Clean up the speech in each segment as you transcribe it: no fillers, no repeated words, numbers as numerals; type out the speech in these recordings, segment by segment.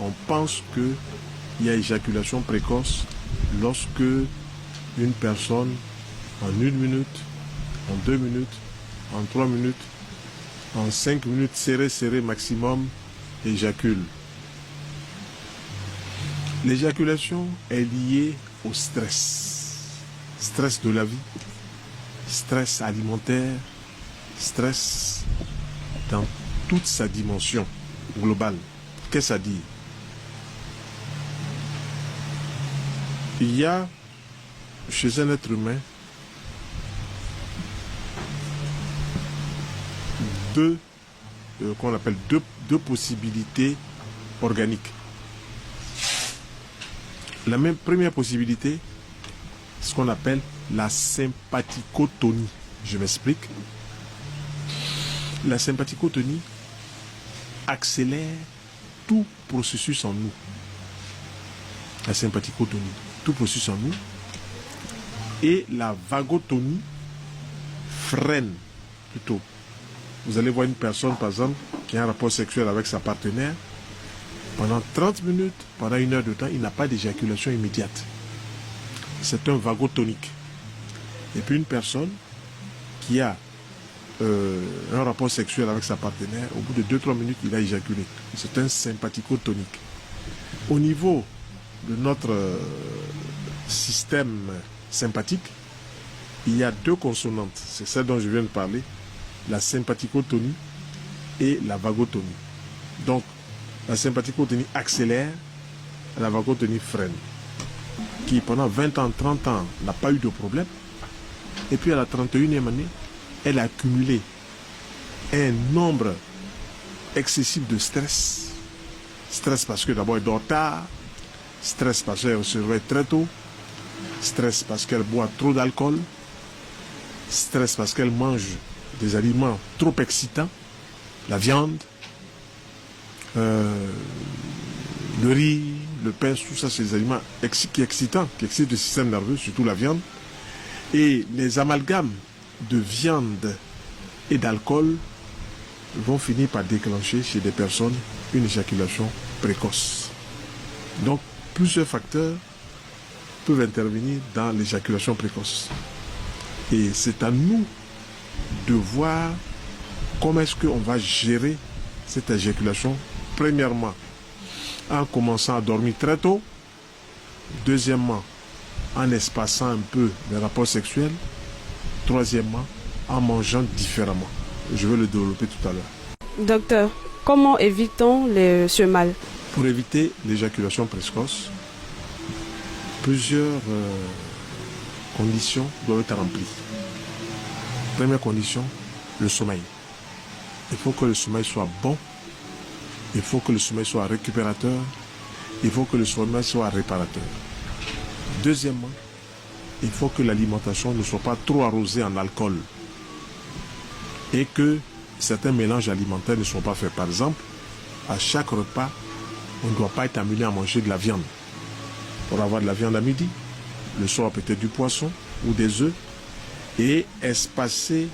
on pense qu'il y a éjaculation précoce lorsque une personne, en 1 minute, en 2 minutes, en 3 minutes, en 5 minutes, serré maximum, éjacule. L'éjaculation est liée au stress. Stress de la vie, stress alimentaire, stress dans toute sa dimension globale. Qu'est-ce que ça dit? Il y a chez un être humain qu'on appelle deux possibilités organiques. La première possibilité, ce qu'on appelle la sympathicotonie. Je m'explique. La sympathicotonie accélère tout processus en nous. La sympathicotonie, tout processus en nous. Et la vagotonie freine plutôt. Vous allez voir une personne, par exemple, qui a un rapport sexuel avec sa partenaire. Pendant 30 minutes, pendant 1 heure de temps, il n'a pas d'éjaculation immédiate. C'est un vagotonique. Et puis une personne qui a un rapport sexuel avec sa partenaire, au bout de 2-3 minutes, il a éjaculé. C'est un sympathicotonique. Au niveau de notre système sympathique, il y a 2 consonantes. C'est celle dont je viens de parler, la sympathicotonie et la vagotonie. Donc, la sympathicotonie accélère, la vagotonie freine. Qui pendant 20 ans, 30 ans n'a pas eu de problème. Et puis à la 31e année, elle a accumulé un nombre excessif de stress. Stress parce que d'abord elle dort tard, stress parce qu'elle se réveille très tôt, stress parce qu'elle boit trop d'alcool, stress parce qu'elle mange des aliments trop excitants, la viande, le riz, le pain, tout ça, c'est des aliments qui excitent le système nerveux, surtout la viande. Et les amalgames de viande et d'alcool vont finir par déclencher chez des personnes une éjaculation précoce. Donc, plusieurs facteurs peuvent intervenir dans l'éjaculation précoce. Et c'est à nous de voir comment est-ce qu'on va gérer cette éjaculation. Premièrement, en commençant à dormir très tôt. Deuxièmement, en espaçant un peu les rapports sexuels. Troisièmement, en mangeant différemment. Je vais le développer tout à l'heure. Docteur, comment évitons ce mal? Pour éviter l'éjaculation précoce, plusieurs conditions doivent être remplies. Première condition, le sommeil. Il faut que le sommeil soit bon. Il faut que le sommeil soit récupérateur. Il faut que le sommeil soit réparateur. Deuxièmement, il faut que l'alimentation ne soit pas trop arrosée en alcool. Et que certains mélanges alimentaires ne soient pas faits. Par exemple, à chaque repas, on ne doit pas être amené à manger de la viande. Pour avoir de la viande à midi, le soir peut-être du poisson ou des œufs. Et espacer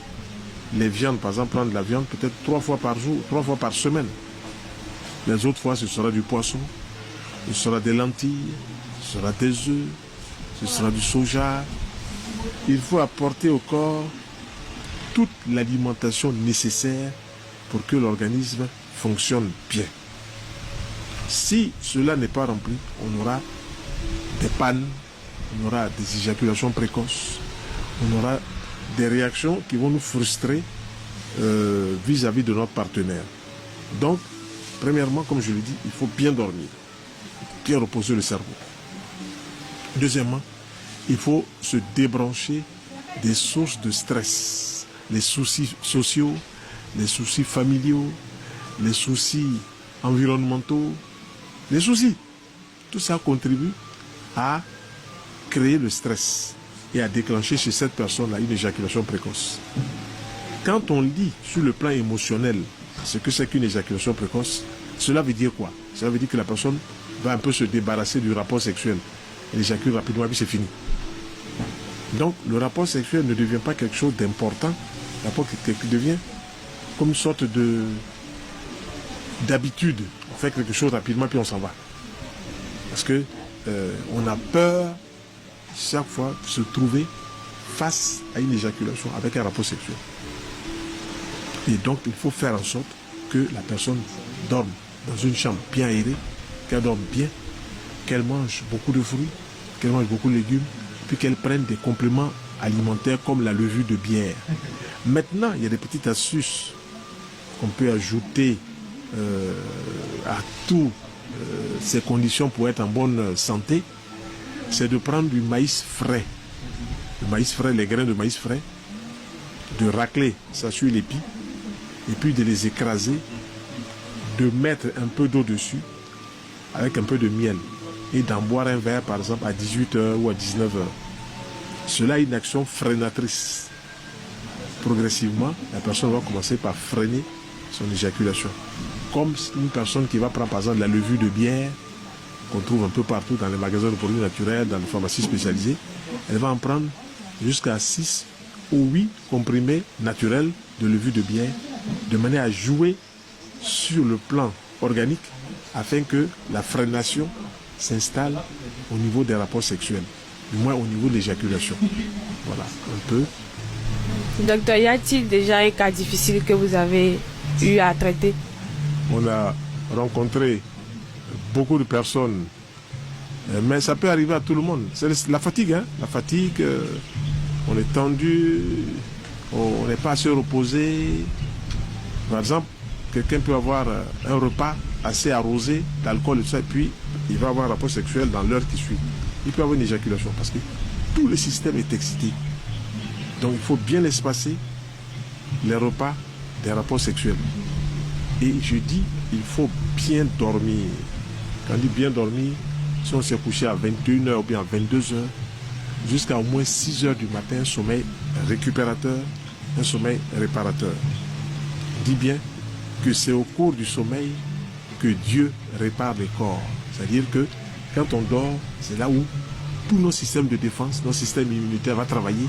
les viandes, par exemple, prendre de la viande peut-être 3 fois par jour, 3 fois par semaine. Les autres fois, ce sera du poisson, ce sera des lentilles, ce sera des œufs, ce sera du soja. Il faut apporter au corps toute l'alimentation nécessaire pour que l'organisme fonctionne bien. Si cela n'est pas rempli, on aura des pannes, on aura des éjaculations précoces, on aura des réactions qui vont nous frustrer vis-à-vis de notre partenaire. Donc, premièrement, comme je l'ai dit, il faut bien dormir, bien reposer le cerveau. Deuxièmement, il faut se débrancher des sources de stress, les soucis sociaux, les soucis familiaux, les soucis environnementaux, les soucis. Tout ça contribue à créer le stress et à déclencher chez cette personne-là une éjaculation précoce. Quand on lit sur le plan émotionnel ce que c'est qu'une éjaculation précoce, cela veut dire quoi? Cela veut dire que la personne va un peu se débarrasser du rapport sexuel. Elle éjacule rapidement et puis c'est fini. Donc le rapport sexuel ne devient pas quelque chose d'important, le rapport qui devient comme une sorte d'habitude. En fait quelque chose rapidement, puis on s'en va. Parce que on a peur chaque fois de se trouver face à une éjaculation avec un rapport sexuel. Et donc, il faut faire en sorte que la personne dorme dans une chambre bien aérée, qu'elle dorme bien, qu'elle mange beaucoup de fruits, qu'elle mange beaucoup de légumes, puis qu'elle prenne des compléments alimentaires comme la levure de bière. Maintenant, il y a des petites astuces qu'on peut ajouter à toutes ces conditions pour être en bonne santé. C'est de prendre du maïs frais. Le maïs frais, les grains de maïs frais, de racler ça sur l'épi, et puis de les écraser, de mettre un peu d'eau dessus, avec un peu de miel, et d'en boire un verre, par exemple, à 18h ou à 19h. Cela a une action freinatrice. Progressivement, la personne va commencer par freiner son éjaculation. Comme une personne qui va prendre, par exemple, la levure de bière, qu'on trouve un peu partout dans les magasins de produits naturels, dans les pharmacies spécialisées, elle va en prendre jusqu'à 6 ou 8 comprimés naturels de levure de bière, de manière à jouer sur le plan organique afin que la freination s'installe au niveau des rapports sexuels, du moins au niveau de l'éjaculation. Voilà, un peu. Docteur, y a-t-il déjà un cas difficile que vous avez eu à traiter? On a rencontré beaucoup de personnes, mais ça peut arriver à tout le monde. C'est la fatigue, hein? La fatigue, on est tendu, on n'est pas assez reposé. Par exemple, quelqu'un peut avoir un repas assez arrosé d'alcool et tout ça, et puis il va avoir un rapport sexuel dans l'heure qui suit. Il peut avoir une éjaculation parce que tout le système est excité. Donc il faut bien espacer les repas des rapports sexuels. Et je dis, il faut bien dormir. Quand on dit bien dormir, si on s'est couché à 21h ou bien à 22h, jusqu'à au moins 6h du matin, un sommeil récupérateur, un sommeil réparateur. Dis bien que c'est au cours du sommeil que Dieu répare les corps. C'est-à-dire que quand on dort, c'est là où tous nos systèmes de défense, nos systèmes immunitaires vont travailler